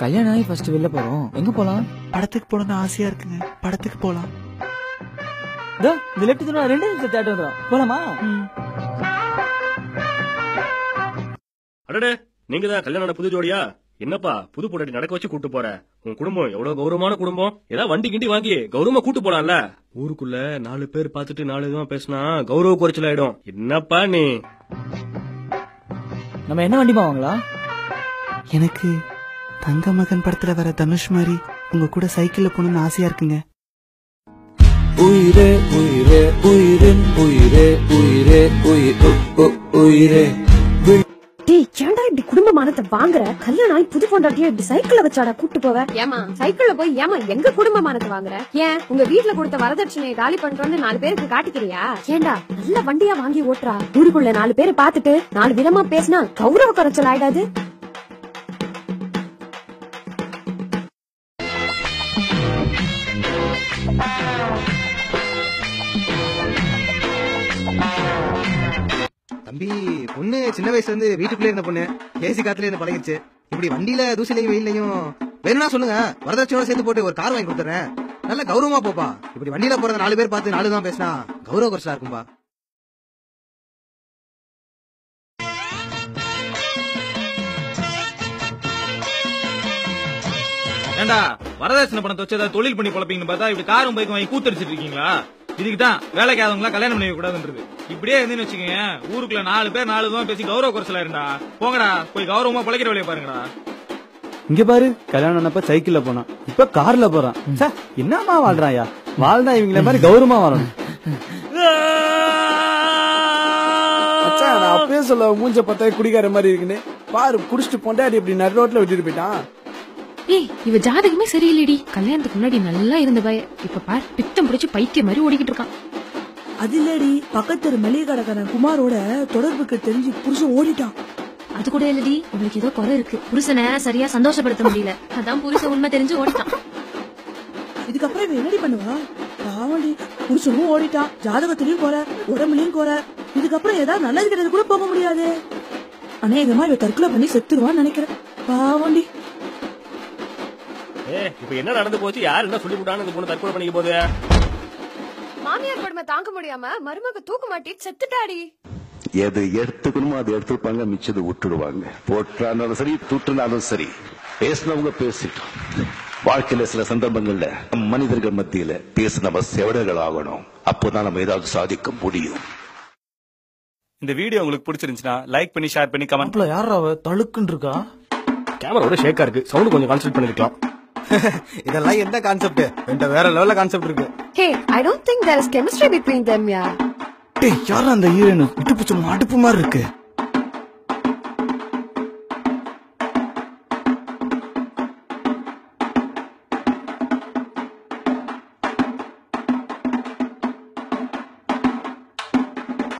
கல்யாணம் ஆகி ஃபர்ஸ்ட் வெளில போறோம். எங்க போலாம்? படத்துக்கு போகணும்னு ஆசையா இருக்குங்க. படத்துக்கு போலாம். இதோ இந்த லெஃப்ட் திரும்ப 2 நிமிஷம் தேட்டர் வந்துடும். போலாமா? அடடே, நீங்க தான் கல்யாணம் புது ஜோடியா? என்னப்பா புது பொண்டாட்டி நடக்க வச்சு கூட்டு போற? உன் குடும்பம் எவ்வளவு கௌரவமான குடும்பம். ஏதாவது வண்டி கிண்டி வாங்கி கௌரவமா கூட்டு போலாம்ல. ஊருக்குள்ள 4 பேர் பாத்துட்டு 4 விதமா பேசினா கௌரவ குறைச்சல் ஆயிடும். என்னப்பா நீ? நம்ம என்ன வண்டிமா வாங்கலாம்? எனக்கு தங்க மகன் படத்துல வர தனுஷ் மாதிரி உங்க கூட சைக்கிள்ல போகணும்னு ஆசையா இருக்குங்க. உயிரே உயிரே உயிரின் உயிரே உயிரே உயிரே. டேய், ஏன்டா இப்படி குடும்பமானத்தை வாங்குற? கல்யாணம் ஆகி புது பொண்டாட்டியா இப்படி சைக்கிள்ல வச்சாடா கூட்டு போவ? ஏமா சைக்கிள்ல போய் ஏமா எங்க குடும்பமானத்தை வாங்குற? ஏன் உங்க வீட்டுல கொடுத்த வரதட்சணையை காலி பண்றோம்னு 4 பேருக்கு காட்டிக்கிறியா? ஏண்டா நல்ல வண்டியா வாங்கி ஓட்டுறா. ஊருக்குள்ள 4 பேரை பாத்துட்டு 4 விதமா பேசினா கௌரவ குறைச்சல் ஆயிடாது? தம்பி, பொண்ணு சின்ன வயசுல இருந்து வீட்டுக்குள்ளே இருந்த பொண்ணு ஏசி காத்துல இருந்து பழகிருச்சு. இப்படி வண்டியில தூசிலையும் வெயிலையும் வேணும்னா சொல்லுங்க, வரதட்சணையோட சேர்த்து போட்டு ஒரு கார் வாங்கி கொடுத்துறேன். நல்ல கௌரவமா போப்பா. இப்படி வண்டியில போறத 4 பேர் பார்த்து 4 தான் பேசினா கௌரவ குறைச்சலா இருக்கும்பா. ஏண்டா வரதட்சணை பணத்தை வச்சு ஏதாவது தொழில் பண்ணி குழப்பீங்கன்னு பார்த்தா இப்படி காரும் பைக்கும் வாங்கி கூத்தடிச்சிட்டு இருக்கீங்களா? இதுக்கு தான் வேலைக்கு ஆதவங்களா கல்யாணம் பண்ணி கூடாதுன்றது. இப்படியே இருந்துன்னு வச்சுக்கோங்க, ஊருக்குள்ள 4 பேர் 4 தான் பேசி கௌரவ குறைச்சலா இருந்தா போங்கடா, போய் கௌரவமா பிழைக்கிற வேலையை பாருங்கடா. இங்க பாரு, கல்யாணம் ஆனப்ப சைக்கிள்ல போனான், இப்ப கார்ல போறான். என்னமா வாழ்றாயா? வாழ்ந்தா இவங்கள மாதிரி கௌரவமா வாழணும். நான் அப்பயே சொல்ல மூஞ்ச பார்த்தா குடிக்கார மாதிரி இருக்குன்னு பாரு. குடிச்சிட்டு பொண்டாடி இப்படி நடு ரோட்ல விட்டுட்டு போயிட்டான். ஏய், இவ ஜாதகமே சரியில்லடி. கல்யாணத்துக்கு முன்னாடி நல்லா இருந்த பய, இப்ப பாரு பித்தம் பிடிச்சு பைத்திய மாதிரி ஓடிக்கிட்டு இருக்கான். அது இல்லடி, பக்கத்து மளிகை கடைக்காரன் குமாரோட தொடர்புக்கு தெரிஞ்சு புருஷன் ஓடிட்டான். அது கூட இல்லடி, இவளுக்கு ஏதோ குறை இருக்கு. புருஷனை சரியா சந்தோஷப்படுத்த முடியல, அதான் புருஷன் உண்மை தெரிஞ்சு ஓடிட்டான். இதுக்கப்புறம் இவன் என்னடி பண்ணுவா? பாவடி, புருஷனும் ஓடிட்டான், ஜாதகத்திலயும் குறை, உடம்புலயும் குறை. இதுக்கப்புறம் ஏதாவது நல்லது கிடையாது கூட போக முடியாது. அநேகமா இவ தற்கொலை பண்ணி செத்துருவான்னு நினைக்கிறேன். பாவண்டி. இப்ப என்ன நடந்து போச்சு? யாரு என்ன சொல்லி விட்டான்னு இந்த பொண்ணு தற்கொலை பண்ணிக்க போகுது? மாமியார் கொடுமை தாங்க முடியாம மருமக தூக்க மாட்டி செத்துட்டாடி. எது எடுத்துக்கணுமோ அதை எடுத்துப்பாங்க, மிச்சது விட்டுடுவாங்க. போட்டாலும் சரி தூட்டினாலும் சரி, பேசினவங்க பேசிட்டோம். வாழ்க்கையில சில சந்தர்ப்பங்கள்ல மனிதர்கள் மத்தியில பேச நம்ம செவடர்கள் ஆகணும். அப்போதான் நம்ம ஏதாவது சாதிக்க முடியும். இந்த வீடியோ உங்களுக்கு பிடிச்சிருந்துச்சுன்னா லைக் பண்ணி ஷேர் பண்ணி கமெண்ட்ல. யாரா அவ தழுக்குன்னு இருக்கா? கேமராவோட ஷேக்கா இருக்கு, சவுண்ட் கொஞ்சம் கான்சென்ட்ரேட் பண்ணிருக்கலாம். இதெல்லாம் எந்த கான்செப்ட்? என்கிட்ட வேற லெவல்ல கான்செப்ட் இருக்கு. Hey, I don't think there is chemistry between them, yeah. டேய், யாரா அந்த ஹீரோயின்? இடுப்பு சும்மா அடுப்பு மாதிரி இருக்கு.